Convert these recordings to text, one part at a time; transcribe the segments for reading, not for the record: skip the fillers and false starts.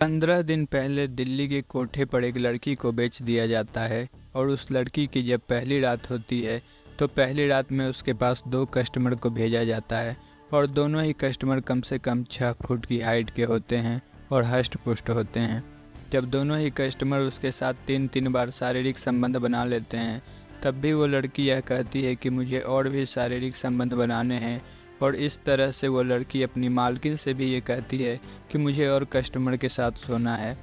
15 दिन पहले दिल्ली के कोठे पर एक लड़की को बेच दिया जाता है और उस लड़की की जब पहली रात होती है तो पहली रात में उसके पास 2 कस्टमर को भेजा जाता है और दोनों ही कस्टमर कम से कम 6 फुट की हाइट के होते हैं और हष्ट पुष्ट होते हैं। जब दोनों ही कस्टमर उसके साथ 3 बार शारीरिक संबंध बना लेते हैं तब भी वो लड़की यह कहती है कि मुझे और भी शारीरिक संबंध बनाने हैं और इस तरह से वो लड़की अपनी मालकिन से भी ये कहती है कि मुझे और कस्टमर के साथ सोना है।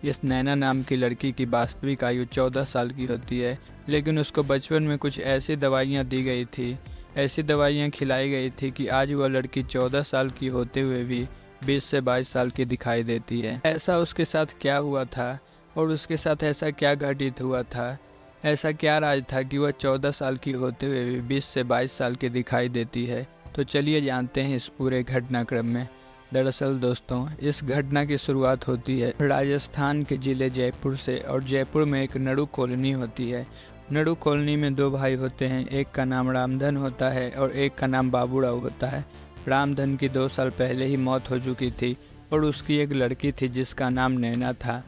इस नैना नाम की लड़की की वास्तविक आयु 14 साल की होती है, लेकिन उसको बचपन में कुछ ऐसी दवाइयाँ दी गई थी, ऐसी दवाइयाँ खिलाई गई थी कि आज वह लड़की 14 साल की होते हुए भी 20 से 22 साल की दिखाई देती है। ऐसा उसके साथ क्या हुआ था और उसके साथ ऐसा क्या घटित हुआ था, ऐसा क्या राज था कि वह 14 साल की होते हुए भी 20 से 22 साल की दिखाई देती है। तो चलिए जानते हैं इस पूरे घटनाक्रम में। दरअसल दोस्तों, इस घटना की शुरुआत होती है राजस्थान के ज़िले जयपुर से और जयपुर में एक नड़ू कॉलोनी होती है। नड़ू कॉलोनी में 2 भाई होते हैं, एक का नाम रामधन होता है और एक का नाम बाबूराव होता है। रामधन की 2 साल पहले ही मौत हो चुकी थी और उसकी एक लड़की थी जिसका नाम नैना था।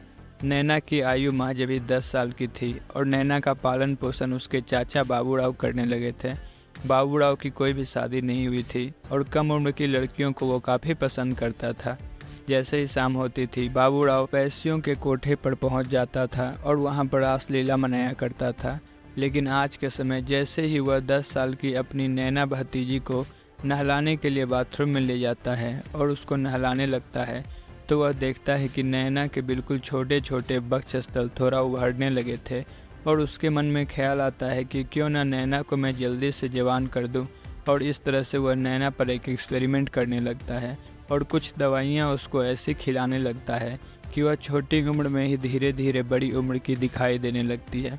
नैना की आयु महज अभी 10 साल की थी और नैना का पालन पोषण उसके चाचा बाबूराव करने लगे थे। बाबूराव की कोई भी शादी नहीं हुई थी और कम उम्र की लड़कियों को वो काफ़ी पसंद करता था। जैसे ही शाम होती थी बाबूराव पैसियों के कोठे पर पहुंच जाता था और वहां पर रासलीला मनाया करता था। लेकिन आज के समय जैसे ही वह 10 साल की अपनी नैना भतीजी को नहलाने के लिए बाथरूम में ले जाता है और उसको नहलाने लगता है तो वह देखता है कि नैना के बिल्कुल छोटे छोटे वक्षस्थल थोड़ा उभरने लगे थे और उसके मन में ख्याल आता है कि क्यों ना नैना को मैं जल्दी से जवान कर दूं। और इस तरह से वह नैना पर एक एक्सपेरिमेंट करने लगता है और कुछ दवाइयां उसको ऐसी खिलाने लगता है कि वह छोटी उम्र में ही धीरे धीरे बड़ी उम्र की दिखाई देने लगती है।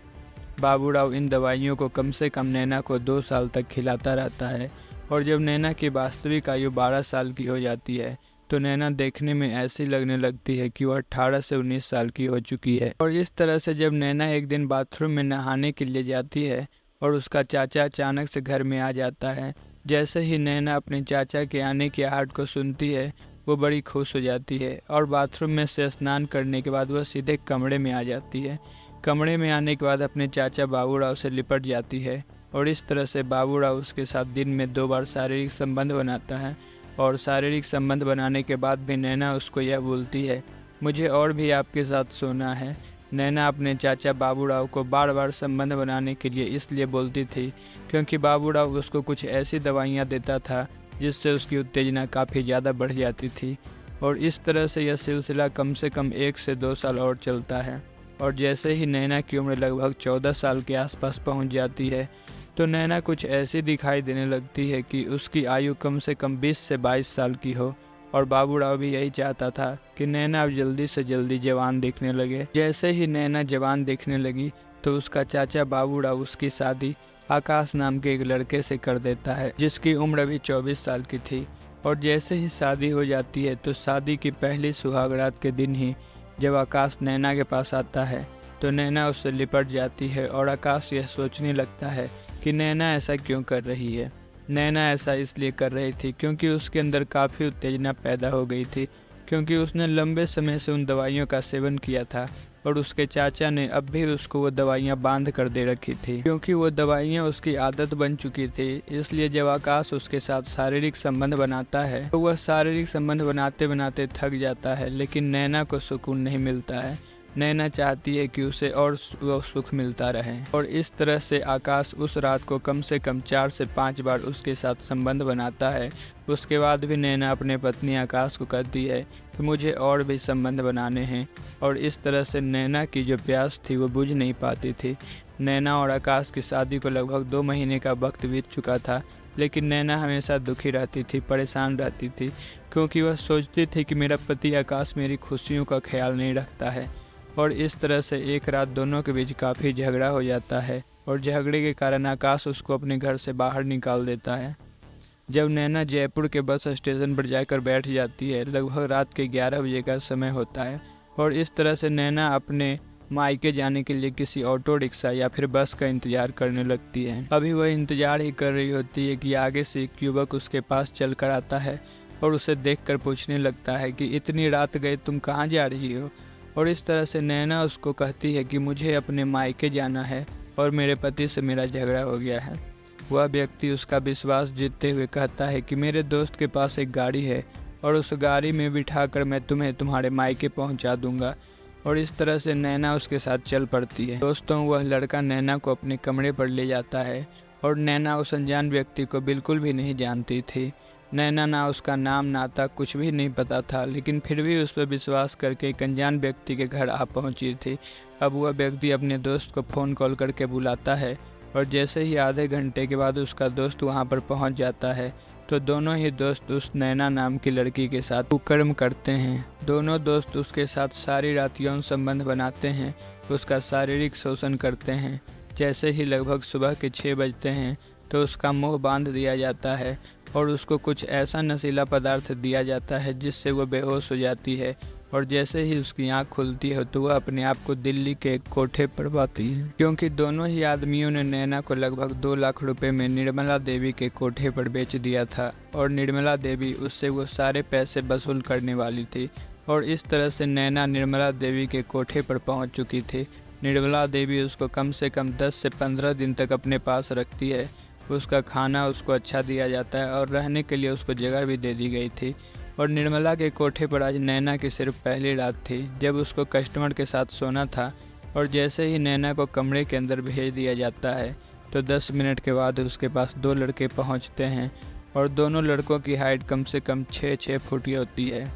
बाबूराव इन दवाइयों को कम से कम नैना को 2 साल तक खिलाता रहता है और जब नैना की वास्तविक आयु 12 साल की हो जाती है तो नैना देखने में ऐसी लगने लगती है कि वह 18 से 19 साल की हो चुकी है। और इस तरह से जब नैना एक दिन बाथरूम में नहाने के लिए जाती है और उसका चाचा अचानक से घर में आ जाता है, जैसे ही नैना अपने चाचा के आने की आहट को सुनती है वो बड़ी खुश हो जाती है और बाथरूम में से स्नान करने के बाद वह सीधे कमरे में आ जाती है। कमरे में आने के बाद अपने चाचा बाबूराव से लिपट जाती है और इस तरह से बाबूराव उसके साथ दिन में 2 बार शारीरिक संबंध बनाता है और शारीरिक संबंध बनाने के बाद भी नैना उसको यह बोलती है, मुझे और भी आपके साथ सोना है। नैना अपने चाचा बाबूराव को बार बार संबंध बनाने के लिए इसलिए बोलती थी क्योंकि बाबूराव उसको कुछ ऐसी दवाइयाँ देता था जिससे उसकी उत्तेजना काफ़ी ज़्यादा बढ़ जाती थी। और इस तरह से यह सिलसिला कम से कम 1 से 2 साल और चलता है। और जैसे ही नैना की उम्र लगभग 14 साल के आसपास पहुंच जाती है तो नैना कुछ ऐसी दिखाई देने लगती है कि उसकी आयु कम से कम 20 से 22 साल की हो। और बाबूराव भी यही चाहता था कि नैना अब जल्दी से जल्दी जवान दिखने लगे। जैसे ही नैना जवान दिखने लगी तो उसका चाचा बाबूराव उसकी शादी आकाश नाम के एक लड़के से कर देता है जिसकी उम्र अभी 24 साल की थी। और जैसे ही शादी हो जाती है तो शादी की पहली सुहागरात के दिन ही जब आकाश नैना के पास आता है तो नैना उससे लिपट जाती है और आकाश यह सोचने लगता है कि नैना ऐसा क्यों कर रही है। नैना ऐसा इसलिए कर रही थी क्योंकि उसके अंदर काफ़ी उत्तेजना पैदा हो गई थी, क्योंकि उसने लंबे समय से उन दवाइयों का सेवन किया था और उसके चाचा ने अब भी उसको वो दवाइयाँ बांध कर दे रखी थी। क्योंकि वो दवाइयाँ उसकी आदत बन चुकी थी, इसलिए जब आकाश उसके साथ शारीरिक संबंध बनाता है तो वह शारीरिक संबंध बनाते बनाते थक जाता है, लेकिन नैना को सुकून नहीं मिलता है। नैना चाहती है कि उसे और सुख मिलता रहे और इस तरह से आकाश उस रात को कम से कम 4 से 5 बार उसके साथ संबंध बनाता है। उसके बाद भी नैना अपने पत्नी आकाश को कहती है कि मुझे और भी संबंध बनाने हैं और इस तरह से नैना की जो प्यास थी वो बुझ नहीं पाती थी। नैना और आकाश की शादी को लगभग 2 महीने का वक्त बीत चुका था, लेकिन नैना हमेशा दुखी रहती थी, परेशान रहती थी, क्योंकि वह सोचती थी कि मेरा पति आकाश मेरी खुशियों का ख्याल नहीं रखता है। और इस तरह से एक रात दोनों के बीच काफ़ी झगड़ा हो जाता है और झगड़े के कारण आकाश उसको अपने घर से बाहर निकाल देता है। जब नैना जयपुर के बस स्टेशन पर जाकर बैठ जाती है, लगभग रात के 11 बजे का समय होता है और इस तरह से नैना अपने मायके जाने के लिए किसी ऑटो रिक्शा या फिर बस का इंतजार करने लगती है। अभी वह इंतजार ही कर रही होती है कि आगे से एक युवक उसके पास चल कर आता है और उसे देखकर पूछने लगता है कि इतनी रात गए तुम कहाँ जा रही हो। और इस तरह से नैना उसको कहती है कि मुझे अपने मायके जाना है और मेरे पति से मेरा झगड़ा हो गया है। वह व्यक्ति उसका विश्वास जीतते हुए कहता है कि मेरे दोस्त के पास एक गाड़ी है और उस गाड़ी में बिठाकर मैं तुम्हें तुम्हारे मायके पहुंचा दूंगा। और इस तरह से नैना उसके साथ चल पड़ती है। दोस्तों, वह लड़का नैना को अपने कमरे पर ले जाता है और नैना उस अनजान व्यक्ति को बिल्कुल भी नहीं जानती थी। नैना ना उसका नाम नाता कुछ भी नहीं पता था, लेकिन फिर भी उस पर विश्वास करके एक अनजान व्यक्ति के घर आ पहुंची थी। अब वह व्यक्ति अपने दोस्त को फ़ोन कॉल करके बुलाता है और जैसे ही आधे घंटे के बाद उसका दोस्त वहां पर पहुंच जाता है तो दोनों ही दोस्त उस नैना नाम की लड़की के साथ कुकर्म करते हैं। दोनों दोस्त उसके साथ सारी रात यौन संबंध बनाते हैं, उसका शारीरिक शोषण करते हैं। जैसे ही लगभग सुबह के 6 बजते हैं तो उसका मुंह बांध दिया जाता है और उसको कुछ ऐसा नशीला पदार्थ दिया जाता है जिससे वो बेहोश हो जाती है। और जैसे ही उसकी आंख खुलती है तो वह अपने आप को दिल्ली के एक कोठे पर पाती है, क्योंकि दोनों ही आदमियों ने नैना को लगभग 2 लाख रुपए में निर्मला देवी के कोठे पर बेच दिया था और निर्मला देवी उससे वो सारे पैसे वसूल करने वाली थी। और इस तरह से नैना निर्मला देवी के कोठे पर पहुंच चुकी थी। निर्मला देवी उसको कम से कम 10 से 15 दिन तक अपने पास रखती है। उसका खाना उसको अच्छा दिया जाता है और रहने के लिए उसको जगह भी दे दी गई थी। और निर्मला के कोठे पर आज नैना की सिर्फ पहली रात थी जब उसको कस्टमर के साथ सोना था। और जैसे ही नैना को कमरे के अंदर भेज दिया जाता है तो 10 मिनट के बाद उसके पास 2 लड़के पहुंचते हैं और दोनों लड़कों की हाइट कम से कम 6-6 फुट की होती है।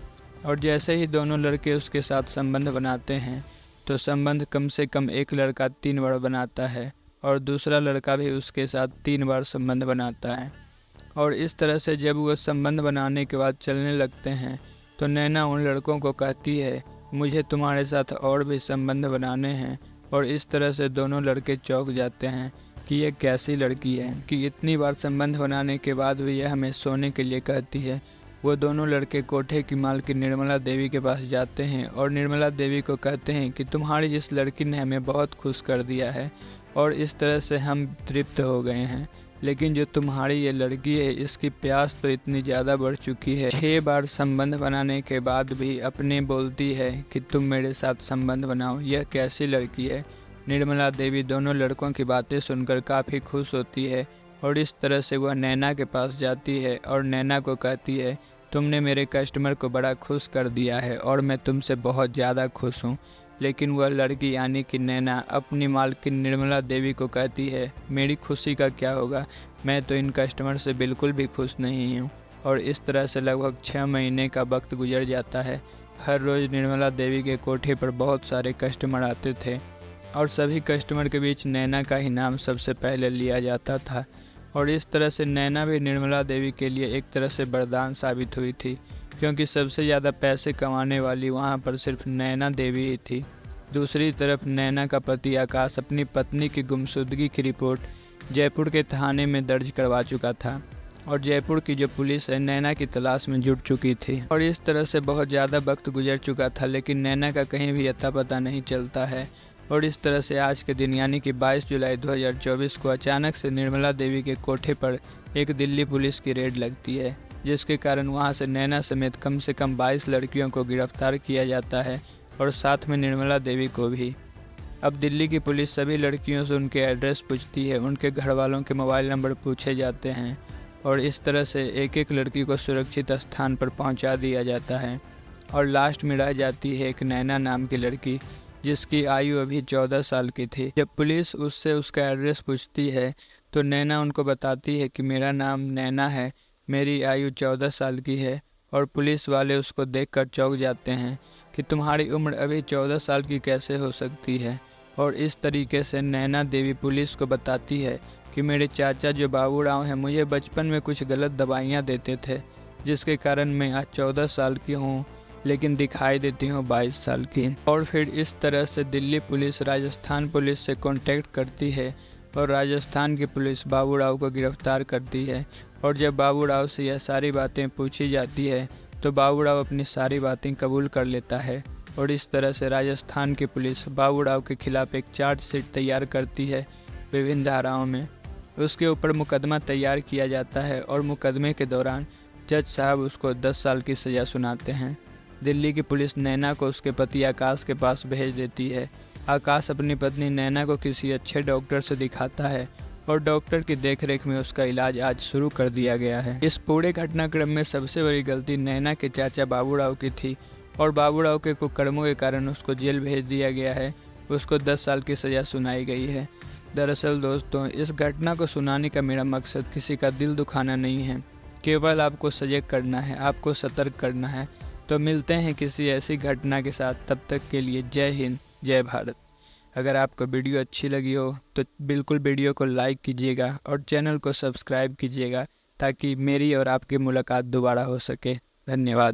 और जैसे ही दोनों लड़के उसके साथ संबंध बनाते हैं तो संबंध कम से कम एक लड़का 3 बार बनाता है और दूसरा लड़का भी उसके साथ 3 बार संबंध बनाता है। और इस तरह से जब वो संबंध बनाने के बाद चलने लगते हैं तो नैना उन लड़कों को कहती है मुझे तुम्हारे साथ और भी संबंध बनाने हैं। और इस तरह से दोनों लड़के चौंक जाते हैं कि ये कैसी लड़की है कि इतनी बार संबंध बनाने के बाद भी यह हमें सोने के लिए कहती है। वो दोनों लड़के कोठे की मालकिन निर्मला देवी के पास जाते हैं और निर्मला देवी को कहते हैं कि तुम्हारी इस लड़की ने हमें बहुत खुश कर दिया है और इस तरह से हम तृप्त हो गए हैं, लेकिन जो तुम्हारी ये लड़की है इसकी प्यास तो इतनी ज़्यादा बढ़ चुकी है। 6 बार संबंध बनाने के बाद भी अपने बोलती है कि तुम मेरे साथ संबंध बनाओ, यह कैसी लड़की है। निर्मला देवी दोनों लड़कों की बातें सुनकर काफ़ी खुश होती है और इस तरह से वह नैना के पास जाती है और नैना को कहती है तुमने मेरे कस्टमर को बड़ा खुश कर दिया है और मैं तुमसे बहुत ज़्यादा खुश हूँ। लेकिन वह लड़की यानी कि नैना अपनी मालकिन निर्मला देवी को कहती है मेरी खुशी का क्या होगा, मैं तो इन कस्टमर से बिल्कुल भी खुश नहीं हूँ। और इस तरह से लगभग 6 महीने का वक्त गुजर जाता है। हर रोज़ निर्मला देवी के कोठे पर बहुत सारे कस्टमर आते थे और सभी कस्टमर के बीच नैना का ही नाम सबसे पहले लिया जाता था। और इस तरह से नैना भी निर्मला देवी के लिए एक तरह से वरदान साबित हुई थी, क्योंकि सबसे ज़्यादा पैसे कमाने वाली वहाँ पर सिर्फ नैना देवी ही थी। दूसरी तरफ नैना का पति आकाश अपनी पत्नी की गुमशुदगी की रिपोर्ट जयपुर के थाने में दर्ज करवा चुका था और जयपुर की जो पुलिस है नैना की तलाश में जुट चुकी थी। और इस तरह से बहुत ज़्यादा वक्त गुजर चुका था, लेकिन नैना का कहीं भी अता पता नहीं चलता है। और इस तरह से आज के दिन यानी कि 22 जुलाई 2024 को अचानक से निर्मला देवी के कोठे पर एक दिल्ली पुलिस की रेड लगती है, जिसके कारण वहां से नैना समेत कम से कम 22 लड़कियों को गिरफ्तार किया जाता है और साथ में निर्मला देवी को भी। अब दिल्ली की पुलिस सभी लड़कियों से उनके एड्रेस पूछती है, उनके घर वालों के मोबाइल नंबर पूछे जाते हैं और इस तरह से एक एक लड़की को सुरक्षित स्थान पर पहुंचा दिया जाता है। और लास्ट में रह जाती है एक नैना नाम की लड़की, जिसकी आयु अभी 14 साल की थी। जब पुलिस उससे उसका एड्रेस पूछती है तो नैना उनको बताती है कि मेरा नाम नैना है, मेरी आयु 14 साल की है। और पुलिस वाले उसको देखकर चौंक जाते हैं कि तुम्हारी उम्र अभी 14 साल की कैसे हो सकती है। और इस तरीके से नैना देवी पुलिस को बताती है कि मेरे चाचा जो बाबू राव हैं मुझे बचपन में कुछ गलत दवाइयाँ देते थे, जिसके कारण मैं आज 14 साल की हूँ लेकिन दिखाई देती हूँ 22 साल की। और फिर इस तरह से दिल्ली पुलिस राजस्थान पुलिस से कांटेक्ट करती है और राजस्थान की पुलिस बाबू राव को गिरफ्तार करती है। और जब बाबू राव से यह सारी बातें पूछी जाती है तो बाबू राव अपनी सारी बातें कबूल कर लेता है। और इस तरह से राजस्थान की पुलिस बाबू राव के खिलाफ एक चार्जशीट तैयार करती है विभिन्न धाराओं में। उसके ऊपर मुकदमा तैयार किया जाता है और मुकदमे के दौरान जज साहब उसको 10 साल की सज़ा सुनाते हैं। दिल्ली की पुलिस नैना को उसके पति आकाश के पास भेज देती है। आकाश अपनी पत्नी नैना को किसी अच्छे डॉक्टर से दिखाता है और डॉक्टर की देखरेख में उसका इलाज आज शुरू कर दिया गया है। इस पूरे घटनाक्रम में सबसे बड़ी गलती नैना के चाचा बाबूराव की थी और बाबूराव के कुकर्मों के कारण उसको जेल भेज दिया गया है। उसको 10 साल की सज़ा सुनाई गई है। दरअसल दोस्तों, इस घटना को सुनाने का मेरा मकसद किसी का दिल दुखाना नहीं है, केवल आपको सजग करना है, आपको सतर्क करना है। तो मिलते हैं किसी ऐसी घटना के साथ, तब तक के लिए जय हिंद, जय भारत। अगर आपको वीडियो अच्छी लगी हो तो बिल्कुल वीडियो को लाइक कीजिएगा और चैनल को सब्सक्राइब कीजिएगा ताकि मेरी और आपकी मुलाकात दोबारा हो सके। धन्यवाद।